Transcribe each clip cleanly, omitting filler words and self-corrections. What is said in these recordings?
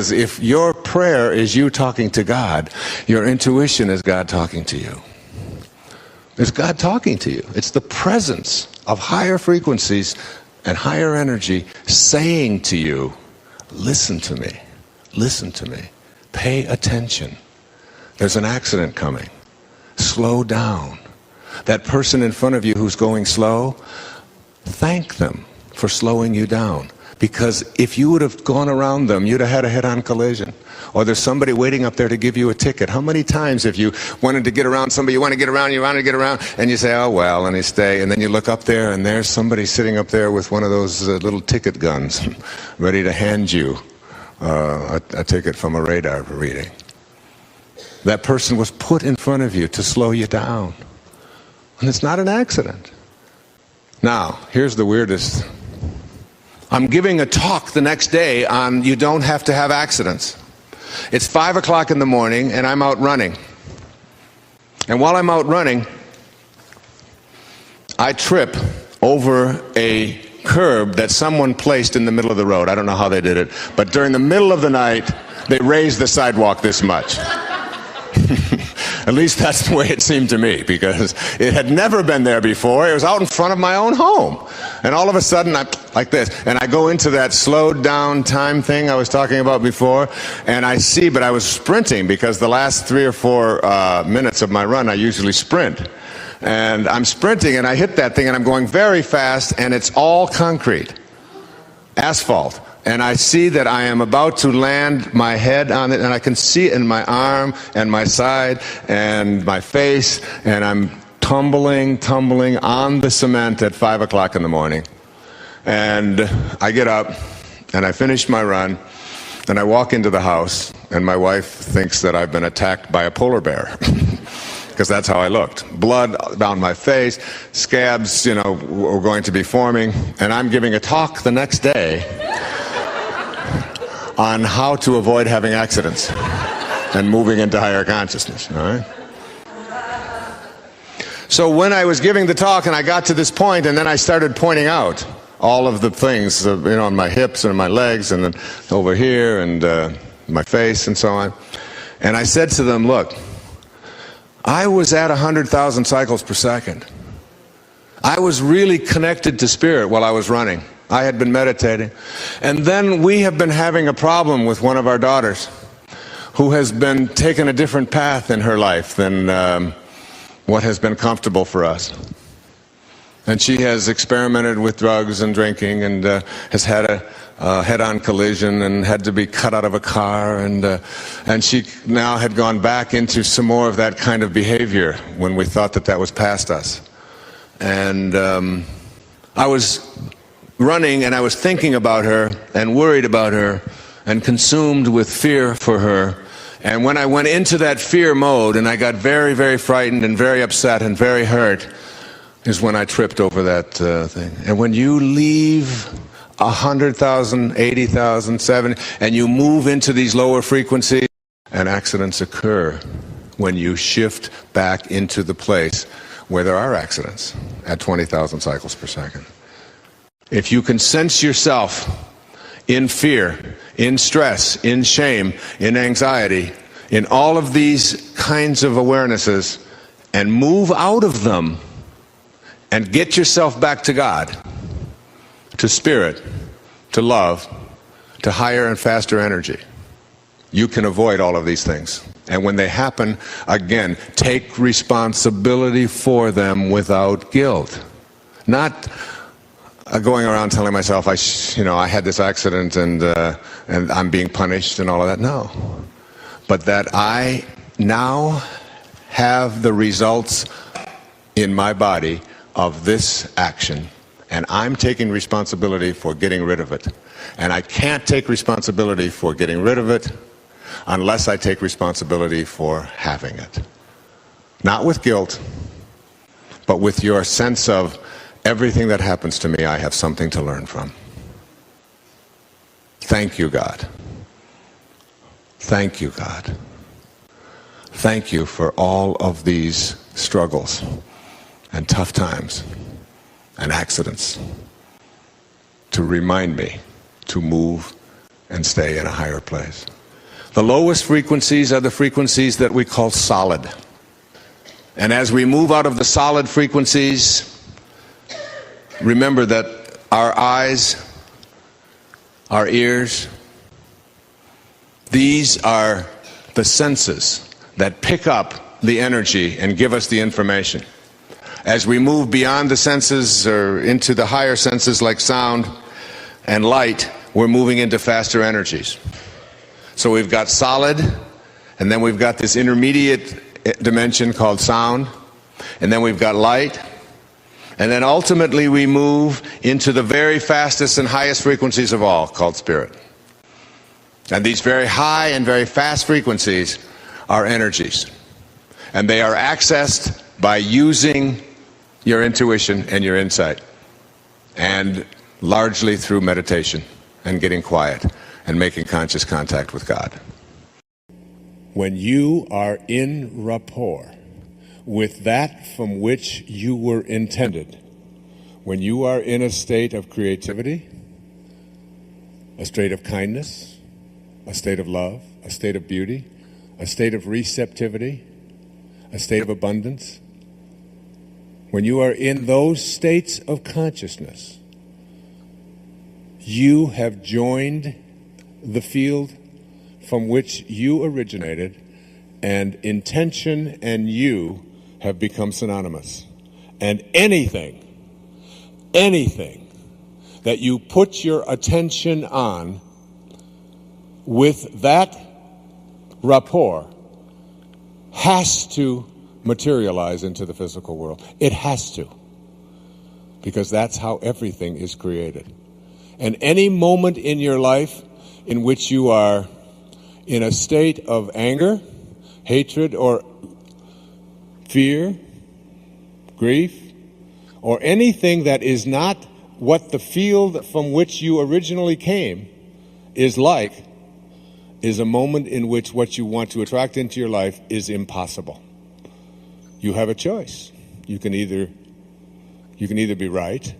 If your prayer is you talking to God, your intuition is God talking to you. It's God talking to you. It's the presence of higher frequencies and higher energy saying to you, listen to me, listen to me, pay attention. There's an accident coming. Slow down. That person in front of you who's going slow, thank them for slowing you down. Because if you would have gone around them, you'd have had a head-on collision. Or there's somebody waiting up there to give you a ticket. How many times have you wanted to get around somebody, you want to get around, and you say, oh well, and you stay, and then you look up there, and there's somebody sitting up there with one of those little ticket guns, ready to hand you a ticket from a radar reading. That person was put in front of you to slow you down. And it's not an accident. Now, here's the weirdest. I'm giving a talk the next day on you don't have to have accidents. It's 5 o'clock in the morning and I'm out running. And while I'm out running, I trip over a curb that someone placed in the middle of the road. I don't know how they did it, but during the middle of the night, they raised the sidewalk this much. At least that's the way it seemed to me, because it had never been there before. It was out in front of my own home. And all of a sudden, I'm like this, and I go into that slowed down time thing I was talking about before, and I see, but I was sprinting, because the last 3 or 4 minutes of my run, I usually sprint. And I'm sprinting, and I hit that thing, and I'm going very fast, and it's all concrete, asphalt. And I see that I am about to land my head on it, and I can see it in my arm and my side and my face, and I'm tumbling on the cement at 5 o'clock in the morning. And I get up, and I finish my run, and I walk into the house, and my wife thinks that I've been attacked by a polar bear. Because that's how I looked. Blood down my face, scabs, were going to be forming, and I'm giving a talk the next day on how to avoid having accidents and moving into higher consciousness, all right? So when I was giving the talk and I got to this point, and then I started pointing out all of the things, on my hips and my legs and then over here and my face and so on. And I said to them, look, I was at 100,000 cycles per second. I was really connected to spirit while I was running. I had been meditating. And then we have been having a problem with one of our daughters who has been taking a different path in her life than what has been comfortable for us. And she has experimented with drugs and drinking and has had a head-on collision and had to be cut out of a car, and she now had gone back into some more of that kind of behavior when we thought that that was past us. And I was running and I was thinking about her and worried about her and consumed with fear for her. And when I went into that fear mode and I got very, very frightened and very upset and very hurt, is when I tripped over that thing. And when you leave 100,000, 80,000, 70, and you move into these lower frequencies, and accidents occur when you shift back into the place where there are accidents at 20,000 cycles per second. If you can sense yourself in fear, in stress, in shame, in anxiety, in all of these kinds of awarenesses, and move out of them and get yourself back to God, to spirit, to love, to higher and faster energy, you can avoid all of these things. And when they happen, again, take responsibility for them without guilt. Not going around telling myself, I had this accident and I'm being punished and all of that. No. But that I now have the results in my body of this action, and I'm taking responsibility for getting rid of it. And I can't take responsibility for getting rid of it unless I take responsibility for having it. Not with guilt, but with your sense of everything that happens to me, I have something to learn from. Thank you, God. Thank you, God. Thank you for all of these struggles and tough times and accidents to remind me to move and stay in a higher place. The lowest frequencies are the frequencies that we call solid. And as we move out of the solid frequencies, remember that our eyes, our ears, these are the senses that pick up the energy and give us the information. As we move beyond the senses or into the higher senses like sound and light, we're moving into faster energies. So we've got solid, and then we've got this intermediate dimension called sound, and then we've got light, and then ultimately we move into the very fastest and highest frequencies of all, called spirit. And these very high and very fast frequencies are energies, and they are accessed by using your intuition and your insight, and largely through meditation and getting quiet and making conscious contact with God. When you are in rapport with that from which you were intended, when you are in a state of creativity, a state of kindness, a state of love, a state of beauty, a state of receptivity, a state of abundance, when you are in those states of consciousness, you have joined the field from which you originated, and intention and you have become synonymous. And anything that you put your attention on with that rapport has to materialize into the physical world. It has to, because that's how everything is created. And any moment in your life in which you are in a state of anger, hatred, or fear, grief, or anything that is not what the field from which you originally came is like, is a moment in which what you want to attract into your life is impossible. You have a choice. You can either be right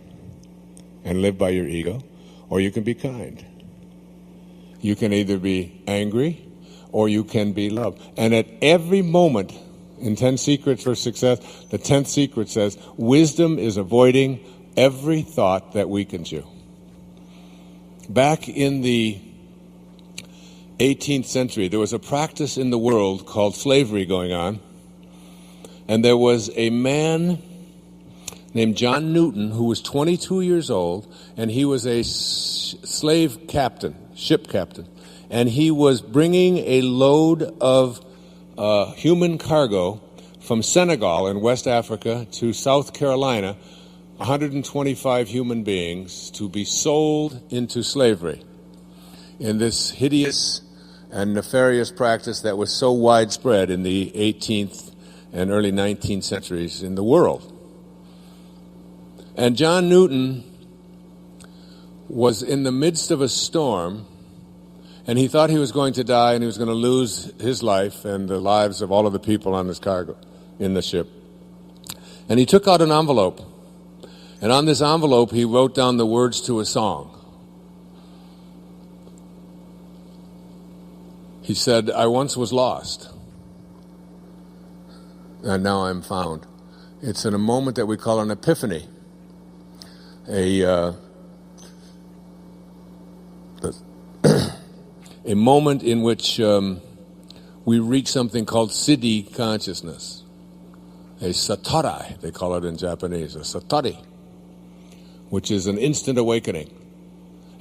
and live by your ego, or you can be kind. You can either be angry or you can be love. And at every moment, in 10 Secrets for Success, the 10th secret says, wisdom is avoiding every thought that weakens you. Back in the 18th century, there was a practice in the world called slavery going on. And there was a man named John Newton who was 22 years old, and he was a slave captain, ship captain. And he was bringing a load of human cargo from Senegal in West Africa to South Carolina, 125 human beings, to be sold into slavery in this hideous and nefarious practice that was so widespread in the 18th and early 19th centuries in the world. And John Newton was in the midst of a storm, and he thought he was going to die, and he was going to lose his life and the lives of all of the people on this cargo in the ship. And he took out an envelope, and on this envelope he wrote down the words to a song. He said, "I once was lost, and now I'm found." It's in a moment that we call an epiphany, a moment in which we reach something called siddhi consciousness, a satori, they call it in Japanese, a satori, which is an instant awakening.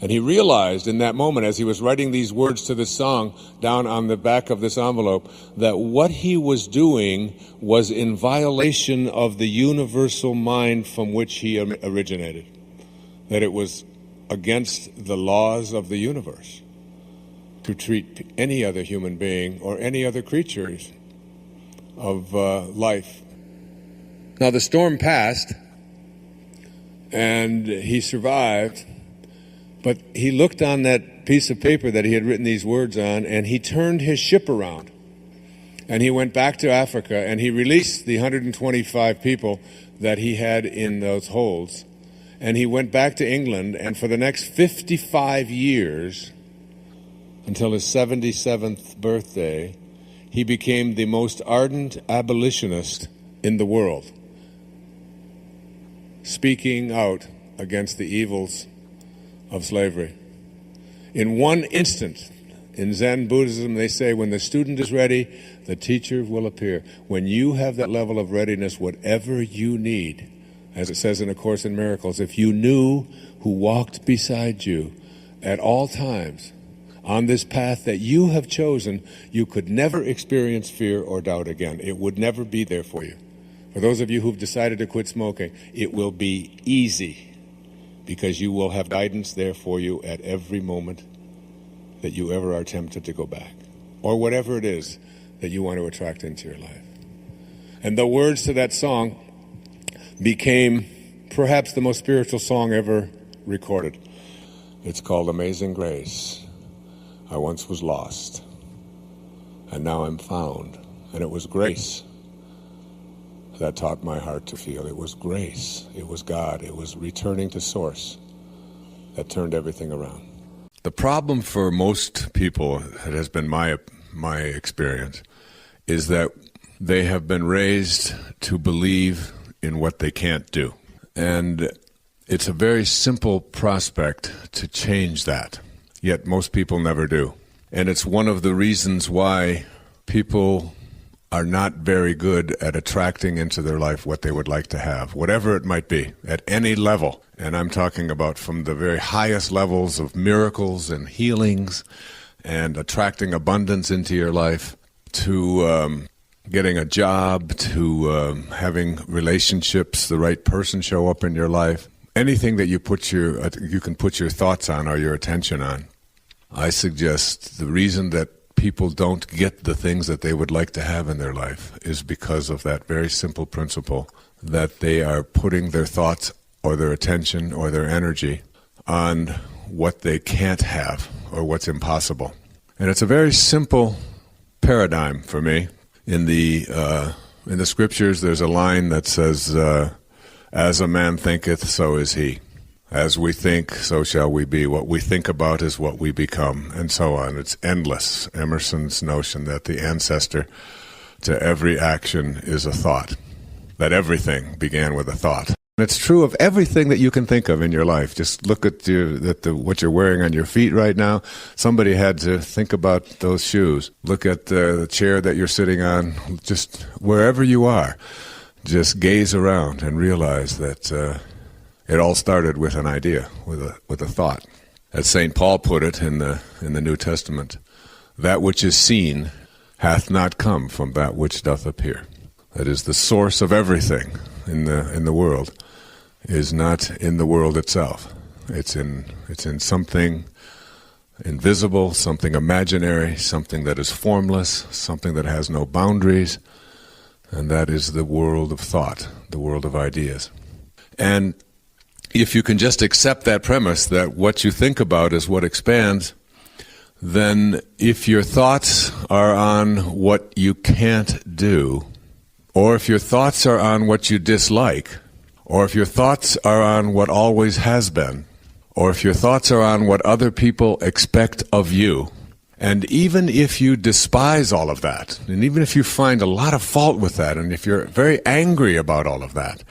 And he realized in that moment, as he was writing these words to this song down on the back of this envelope, that what he was doing was in violation of the universal mind from which he originated, that it was against the laws of the universe to treat any other human being or any other creatures of life. Now the storm passed, and he survived, but he looked on that piece of paper that he had written these words on, and he turned his ship around, and he went back to Africa, and he released the 125 people that he had in those holds, and he went back to England, and for the next 55 years, until his 77th birthday, he became the most ardent abolitionist in the world, speaking out against the evils of slavery. In one instant, in Zen Buddhism, they say when the student is ready, the teacher will appear. When you have that level of readiness, whatever you need, as it says in A Course in Miracles, if you knew who walked beside you at all times on this path that you have chosen, you could never experience fear or doubt again. It would never be there for you. For those of you who've decided to quit smoking, it will be easy because you will have guidance there for you at every moment that you ever are tempted to go back, or whatever it is that you want to attract into your life. And the words to that song became perhaps the most spiritual song ever recorded. It's called Amazing Grace. I once was lost, and now I'm found. And it was grace that taught my heart to feel. It was grace. It was God. It was returning to source that turned everything around. The problem for most people, it has been my experience, is that they have been raised to believe in what they can't do. And it's a very simple prospect to change that, yet most people never do. And it's one of the reasons why people are not very good at attracting into their life what they would like to have, whatever it might be, at any level. And I'm talking about from the very highest levels of miracles and healings and attracting abundance into your life to getting a job, to having relationships, the right person show up in your life. Anything that you can put your thoughts on or your attention on. I suggest the reason that people don't get the things that they would like to have in their life is because of that very simple principle that they are putting their thoughts or their attention or their energy on what they can't have or what's impossible. And it's a very simple paradigm for me. In the scriptures, there's a line that says, as a man thinketh, so is he. As we think, so shall we be. What we think about is what we become, and so on. It's endless. Emerson's notion that the ancestor to every action is a thought, that everything began with a thought. And it's true of everything that you can think of in your life. Just look at what you're wearing on your feet right now. Somebody had to think about those shoes. Look at the chair that you're sitting on. Just wherever you are, just gaze around and realize that it all started with an idea, with a thought. As St. Paul put it in the New Testament, that which is seen hath not come from that which doth appear. That is, the source of everything in the world is not in the world itself. It's in something invisible, something imaginary, something that is formless, something that has no boundaries, and that is the world of thought, the world of ideas. And if you can just accept that premise that what you think about is what expands, then if your thoughts are on what you can't do, or if your thoughts are on what you dislike, or if your thoughts are on what always has been, or if your thoughts are on what other people expect of you, and even if you despise all of that, and even if you find a lot of fault with that, and if you're very angry about all of that,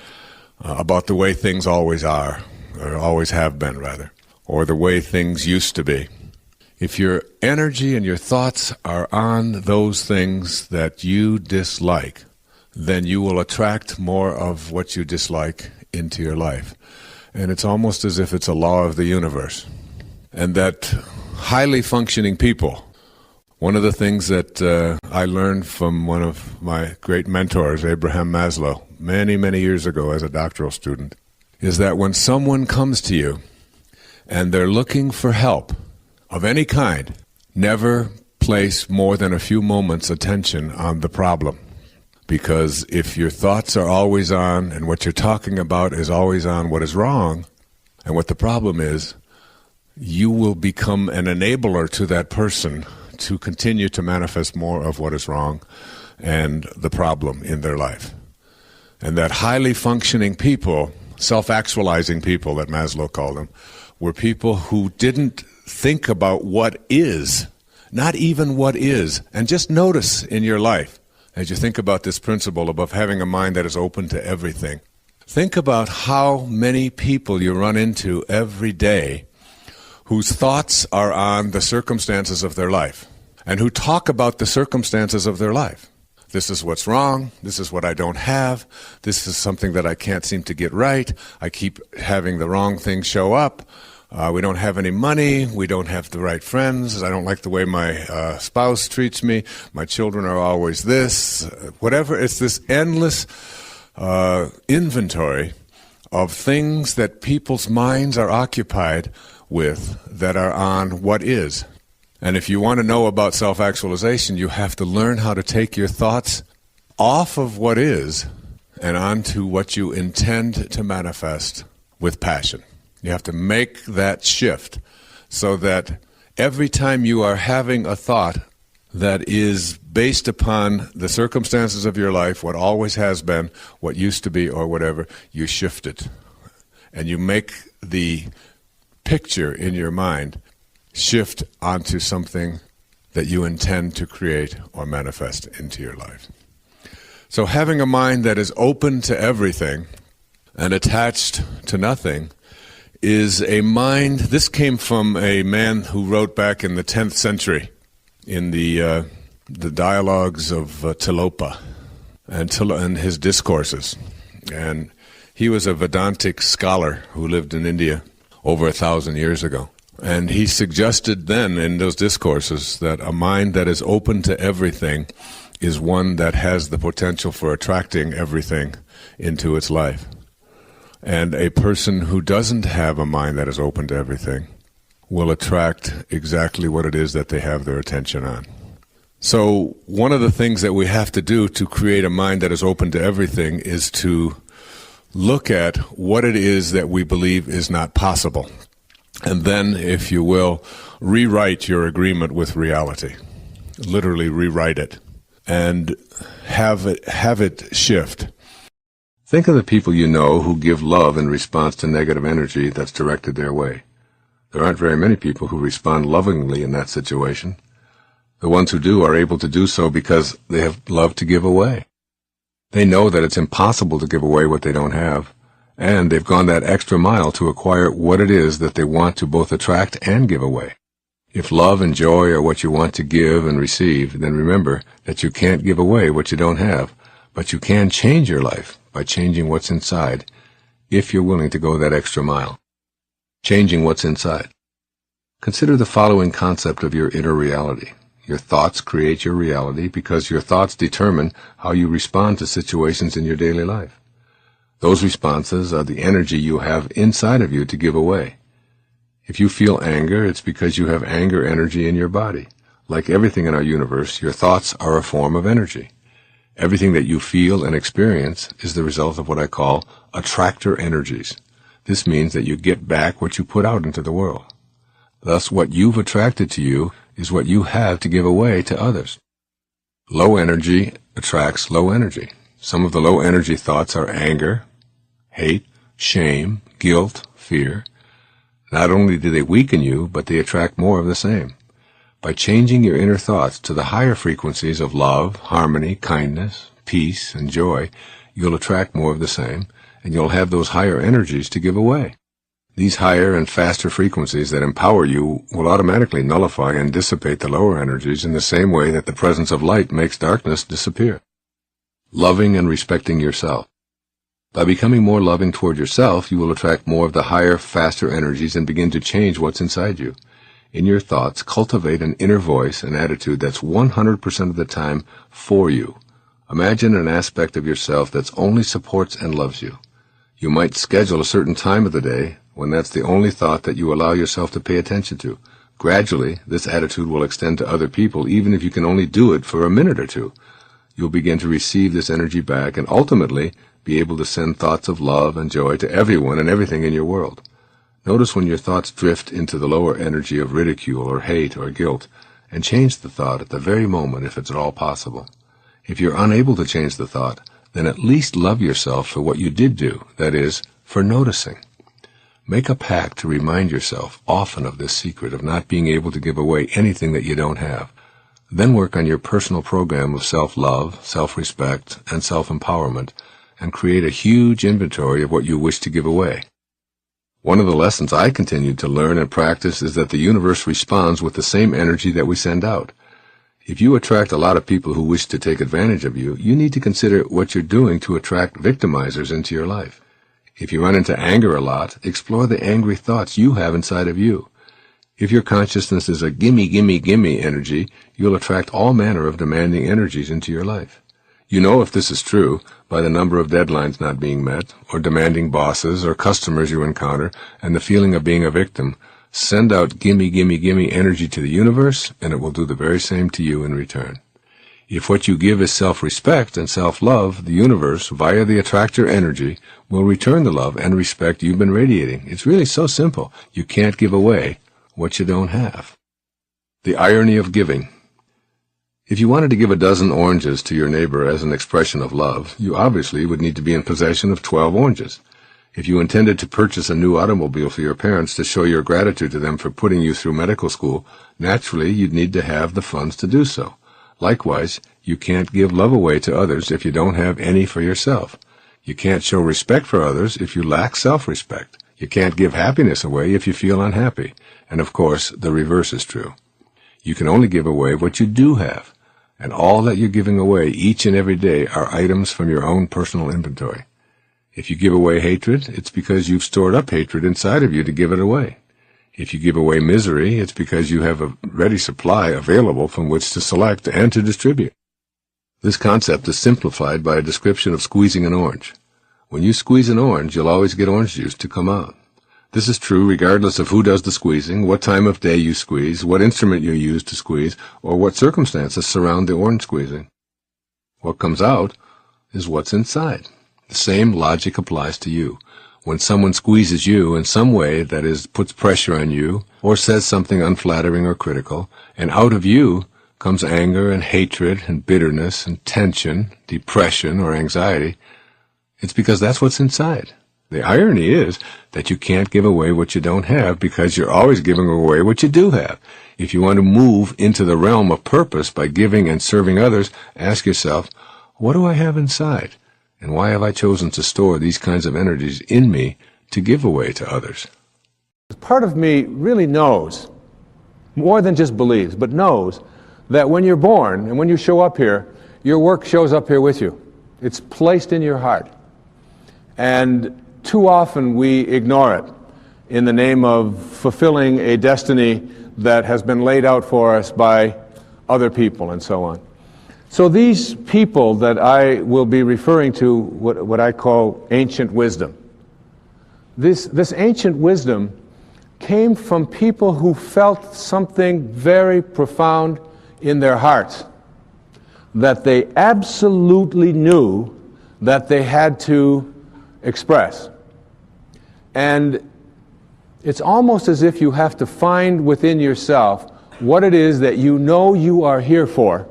about the way things always are, or always have been, rather, or the way things used to be. If your energy and your thoughts are on those things that you dislike, then you will attract more of what you dislike into your life. And it's almost as if it's a law of the universe. And that highly functioning people, one of the things that I learned from one of my great mentors, Abraham Maslow, many, many years ago as a doctoral student, is that when someone comes to you and they're looking for help of any kind, never place more than a few moments' attention on the problem. Because if your thoughts are always on, and what you're talking about is always on what is wrong, and what the problem is, you will become an enabler to that person to continue to manifest more of what is wrong and the problem in their life. And that highly functioning people, self-actualizing people that Maslow called them, were people who didn't think about what is, not even what is. And just notice in your life, as you think about this principle of having a mind that is open to everything, think about how many people you run into every day whose thoughts are on the circumstances of their life and who talk about the circumstances of their life. This is what's wrong. This is what I don't have. This is something that I can't seem to get right. I keep having the wrong things show up. We don't have any money. We don't have the right friends. I don't like the way my spouse treats me. My children are always this. Whatever. It's this endless inventory of things that people's minds are occupied with that are on what is. And if you want to know about self-actualization, you have to learn how to take your thoughts off of what is and onto what you intend to manifest with passion. You have to make that shift so that every time you are having a thought that is based upon the circumstances of your life, what always has been, what used to be, or whatever, you shift it. And you make the picture in your mind shift onto something that you intend to create or manifest into your life. So having a mind that is open to everything and attached to nothing is a mind. This came from a man who wrote back in the 10th century in the dialogues of Tilopa and his discourses. And he was a Vedantic scholar who lived in India over 1,000 years ago. And he suggested then in those discourses that a mind that is open to everything is one that has the potential for attracting everything into its life. And a person who doesn't have a mind that is open to everything will attract exactly what it is that they have their attention on. So one of the things that we have to do to create a mind that is open to everything is to look at what it is that we believe is not possible. And then, if you will, rewrite your agreement with reality. Literally rewrite it and have it shift. Think of the people you know who give love in response to negative energy that's directed their way. There aren't very many people who respond lovingly in that situation. The ones who do are able to do so because they have love to give away. They know that it's impossible to give away what they don't have, and they've gone that extra mile to acquire what it is that they want to both attract and give away. If love and joy are what you want to give and receive, then remember that you can't give away what you don't have, but you can change your life by changing what's inside, if you're willing to go that extra mile. Changing what's inside. Consider the following concept of your inner reality. Your thoughts create your reality because your thoughts determine how you respond to situations in your daily life. Those responses are the energy you have inside of you to give away. If you feel anger, it's because you have anger energy in your body. Like everything in our universe, your thoughts are a form of energy. Everything that you feel and experience is the result of what I call attractor energies. This means that you get back what you put out into the world. Thus, what you've attracted to you is what you have to give away to others. Low energy attracts low energy. Some of the low energy thoughts are anger, hate, shame, guilt, fear. Not only do they weaken you, but they attract more of the same. By changing your inner thoughts to the higher frequencies of love, harmony, kindness, peace, and joy, you'll attract more of the same, and you'll have those higher energies to give away. These higher and faster frequencies that empower you will automatically nullify and dissipate the lower energies in the same way that the presence of light makes darkness disappear. Loving and respecting yourself. By becoming more loving toward yourself, you will attract more of the higher, faster energies and begin to change what's inside you. In your thoughts, cultivate an inner voice and attitude that's 100% of the time for you. Imagine an aspect of yourself that only supports and loves you. You might schedule a certain time of the day when that's the only thought that you allow yourself to pay attention to. Gradually, this attitude will extend to other people, even if you can only do it for a minute or two. You'll begin to receive this energy back and ultimately be able to send thoughts of love and joy to everyone and everything in your world. Notice when your thoughts drift into the lower energy of ridicule or hate or guilt, and change the thought at the very moment if it's at all possible. If you're unable to change the thought, then at least love yourself for what you did do, that is, for noticing. Make a pact to remind yourself often of this secret of not being able to give away anything that you don't have. Then work on your personal program of self-love, self-respect, and self-empowerment, and create a huge inventory of what you wish to give away. One of the lessons I continued to learn and practice is that the universe responds with the same energy that we send out. If you attract a lot of people who wish to take advantage of you, you need to consider what you're doing to attract victimizers into your life. If you run into anger a lot, explore the angry thoughts you have inside of you. If your consciousness is a gimme, gimme, gimme energy, you'll attract all manner of demanding energies into your life. You know if this is true by the number of deadlines not being met, or demanding bosses or customers you encounter, and the feeling of being a victim. Send out gimme, gimme, gimme energy to the universe, and it will do the very same to you in return. If what you give is self-respect and self-love, the universe, via the attractor energy, will return the love and respect you've been radiating. It's really so simple. You can't give away what you don't have. The irony of giving. If you wanted to give a dozen oranges to your neighbor as an expression of love, you obviously would need to be in possession of 12 oranges. If you intended to purchase a new automobile for your parents to show your gratitude to them for putting you through medical school, naturally you'd need to have the funds to do so. Likewise, you can't give love away to others if you don't have any for yourself. You can't show respect for others if you lack self-respect. You can't give happiness away if you feel unhappy. And of course, the reverse is true. You can only give away what you do have. And all that you're giving away each and every day are items from your own personal inventory. If you give away hatred, it's because you've stored up hatred inside of you to give it away. If you give away misery, it's because you have a ready supply available from which to select and to distribute. This concept is simplified by a description of squeezing an orange. When you squeeze an orange, you'll always get orange juice to come out. This is true regardless of who does the squeezing, what time of day you squeeze, what instrument you use to squeeze, or what circumstances surround the orange squeezing. What comes out is what's inside. The same logic applies to you. When someone squeezes you in some way that puts pressure on you, or says something unflattering or critical, and out of you comes anger and hatred and bitterness and tension, depression or anxiety, it's because that's what's inside. The irony is that you can't give away what you don't have because you're always giving away what you do have. If you want to move into the realm of purpose by giving and serving others, ask yourself, what do I have inside? And why have I chosen to store these kinds of energies in me to give away to others? Part of me really knows, more than just believes, but knows that when you're born and when you show up here, your work shows up here with you. It's placed in your heart. And too often we ignore it in the name of fulfilling a destiny that has been laid out for us by other people and so on. So these people that I will be referring to, what I call ancient wisdom, this ancient wisdom came from people who felt something very profound in their hearts that they absolutely knew that they had to express. And it's almost as if you have to find within yourself what it is that you know you are here for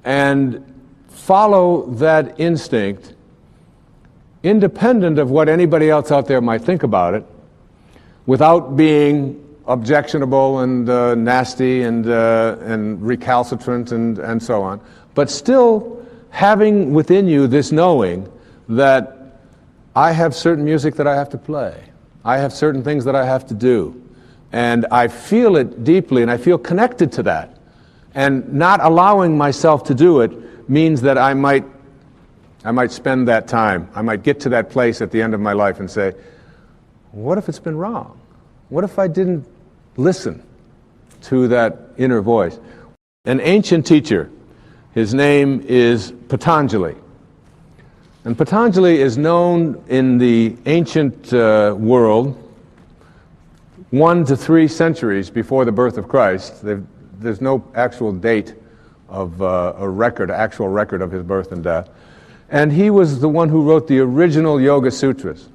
and follow that instinct independent of what anybody else out there might think about it, without being objectionable and nasty and recalcitrant and so on, but still having within you this knowing that I have certain music that I have to play. I have certain things that I have to do. And I feel it deeply, and I feel connected to that. And not allowing myself to do it means that I might spend that time. I might get to that place at the end of my life and say, what if it's been wrong? What if I didn't listen to that inner voice? An ancient teacher, his name is Patanjali. And Patanjali is known in the ancient world 1 to 3 centuries before the birth of Christ. There's no actual date of actual record of his birth and death. And he was the one who wrote the original Yoga Sutras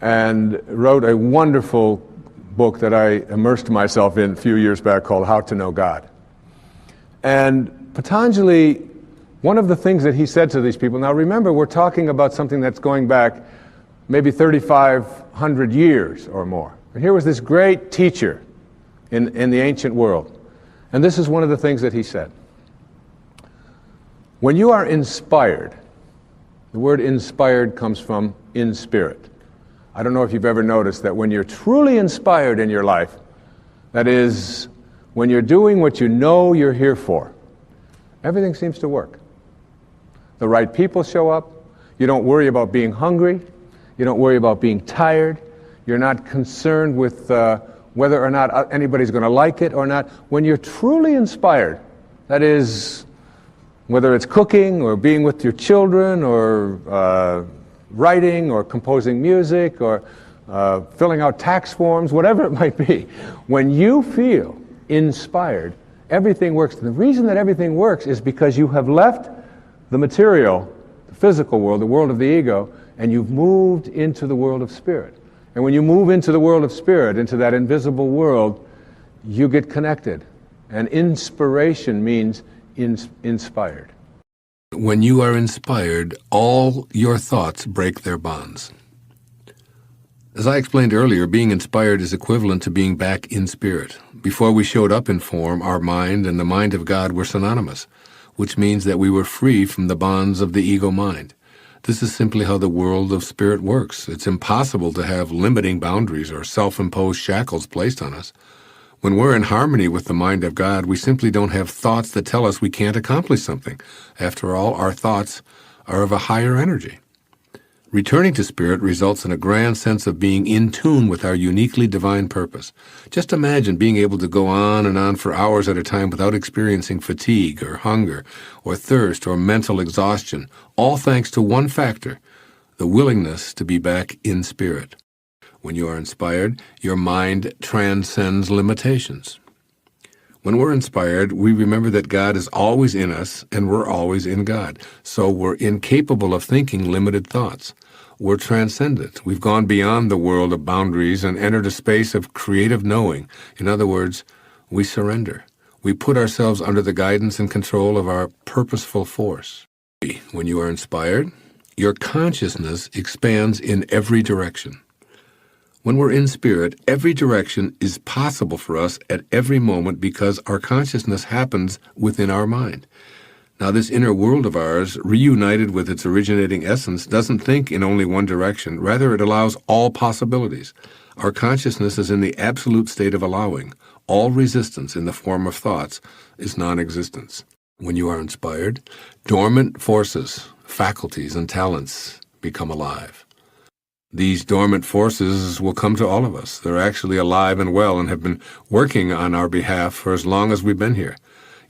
and wrote a wonderful book that I immersed myself in a few years back called How to Know God. And Patanjali, one of the things that he said to these people, now remember, we're talking about something that's going back maybe 3,500 years or more. And here was this great teacher in the ancient world. And this is one of the things that he said. When you are inspired, the word inspired comes from in spirit. I don't know if you've ever noticed that when you're truly inspired in your life, that is, when you're doing what you know you're here for, everything seems to work. The right people show up. You don't worry about being hungry. You don't worry about being tired. You're not concerned with whether or not anybody's going to like it or not. When you're truly inspired, that is, whether it's cooking or being with your children or writing or composing music or filling out tax forms, whatever it might be, when you feel inspired, everything works. And the reason that everything works is because you have left the material, the physical world, the world of the ego, and you've moved into the world of spirit. And when you move into the world of spirit, into that invisible world, you get connected. And inspiration means inspired. When you are inspired, all your thoughts break their bonds. As I explained earlier, being inspired is equivalent to being back in spirit. Before we showed up in form, our mind and the mind of God were synonymous, which means that we were free from the bonds of the ego mind. This is simply how the world of spirit works. It's impossible to have limiting boundaries or self-imposed shackles placed on us. When we're in harmony with the mind of God, we simply don't have thoughts that tell us we can't accomplish something. After all, our thoughts are of a higher energy. Returning to spirit results in a grand sense of being in tune with our uniquely divine purpose. Just imagine being able to go on and on for hours at a time without experiencing fatigue or hunger or thirst or mental exhaustion, all thanks to one factor, the willingness to be back in spirit. When you are inspired, your mind transcends limitations. When we're inspired, we remember that God is always in us and we're always in God. So we're incapable of thinking limited thoughts. We're transcendent. We've gone beyond the world of boundaries and entered a space of creative knowing. In other words, we surrender. We put ourselves under the guidance and control of our purposeful force. When you are inspired, your consciousness expands in every direction. When we're in spirit, every direction is possible for us at every moment because our consciousness happens within our mind. Now, this inner world of ours, reunited with its originating essence, doesn't think in only one direction. Rather, it allows all possibilities. Our consciousness is in the absolute state of allowing. All resistance in the form of thoughts is non-existence. When you are inspired, dormant forces, faculties, and talents become alive. These dormant forces will come to all of us. They're actually alive and well and have been working on our behalf for as long as we've been here.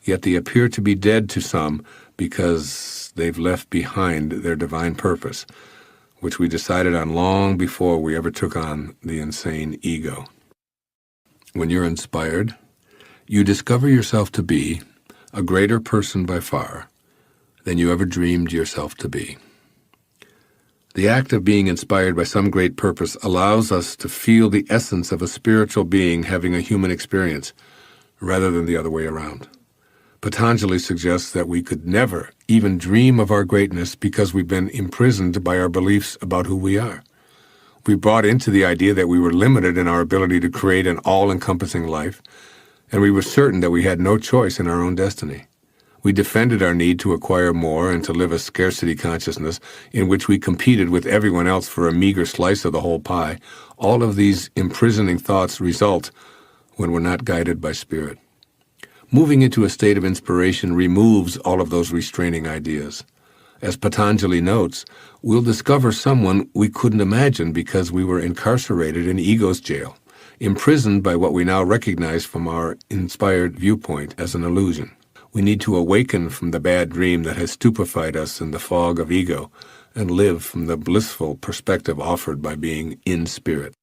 Yet they appear to be dead to some because they've left behind their divine purpose, which we decided on long before we ever took on the insane ego. When you're inspired, you discover yourself to be a greater person by far than you ever dreamed yourself to be. The act of being inspired by some great purpose allows us to feel the essence of a spiritual being having a human experience, rather than the other way around. Patanjali suggests that we could never even dream of our greatness because we've been imprisoned by our beliefs about who we are. We bought into the idea that we were limited in our ability to create an all-encompassing life, and we were certain that we had no choice in our own destiny. We defended our need to acquire more and to live a scarcity consciousness in which we competed with everyone else for a meager slice of the whole pie. All of these imprisoning thoughts result when we're not guided by spirit. Moving into a state of inspiration removes all of those restraining ideas. As Patanjali notes, we'll discover someone we couldn't imagine because we were incarcerated in ego's jail, imprisoned by what we now recognize from our inspired viewpoint as an illusion. We need to awaken from the bad dream that has stupefied us in the fog of ego and live from the blissful perspective offered by being in spirit.